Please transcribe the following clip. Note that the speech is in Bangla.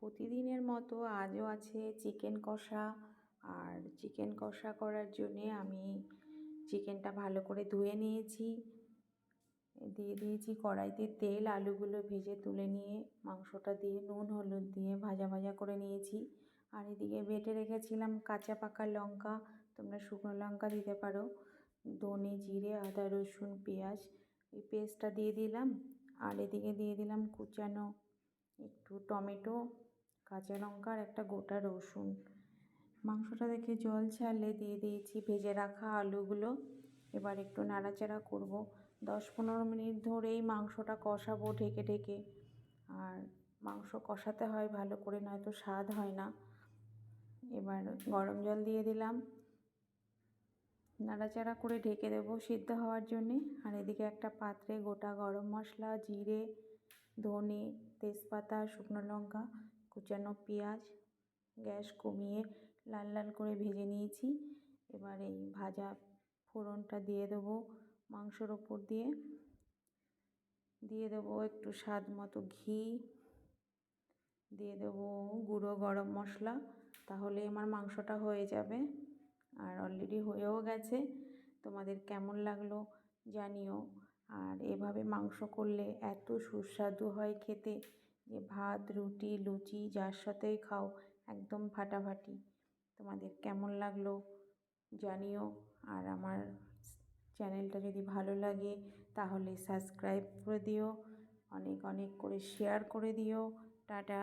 প্রতিদিনের মতো আজও আছে চিকেন কষা। আর চিকেন কষা করার জন্যে আমি চিকেনটা ভালো করে ধুয়ে নিয়েছি, দিয়ে দিয়েছি কড়াইতে তেল। আলুগুলো ভেজে তুলে নিয়ে মাংসটা দিয়ে নুন হলুদ দিয়ে ভাজা ভাজা করে নিয়েছি। আর এদিকে বেটে রেখেছিলাম কাঁচা পাকা লঙ্কা, তোমরা শুকনো লঙ্কা দিতে পারো, ধনে জিরে আদা রসুন পেঁয়াজ, এই পেস্টটা দিয়ে দিলাম। আর এদিকে দিয়ে দিলাম কুচানো একটু টমেটো, কাঁচা লঙ্কা আর একটা গোটা রসুন। মাংসটা দেখে জল ছাড়লে দিয়ে দিয়েছি ভেজে রাখা আলুগুলো। এবার একটু নাড়াচাড়া করব, 10-15 মিনিট ধরেই মাংসটা কষাবো ঢেকে ঢেকে। আর মাংস কষাতে হয় ভালো করে, নয়তো স্বাদ হয় না। এবার গরম জল দিয়ে দিলাম, নাড়াচাড়া করে ঢেকে দেবো সিদ্ধ হওয়ার জন্যে। আর এদিকে একটা পাত্রে গোটা গরম মশলা, জিরে, ধনে, তেজপাতা, শুকনো লঙ্কা, কুচানো পেঁয়াজ গ্যাস কমিয়ে লাল লাল করে ভেজে নিয়েছি। এবার এই ভাজা ফোড়নটা দিয়ে দেবো মাংসর ওপর দিয়ে দেবো একটু স্বাদ মতো ঘি, দিয়ে দেবো গুঁড়ো গরম মশলা। তাহলে আমার মাংসটা হয়ে যাবে। আর অলরেডি হয়েও গেছে। তোমাদের কেমন লাগলো জানিও। আর এভাবে মাংস করলে এত সুস্বাদু হয় খেতে যে ভাত রুটি লুচি যার সাথেই খাও একদম ফাটাফাটি। তোমাদের কেমন লাগলো জানিও। আর আমার চ্যানেলটা যদি ভালো লাগে তাহলে সাবস্ক্রাইব করে দিও, অনেক অনেক করে শেয়ার করে দিও। টাটা।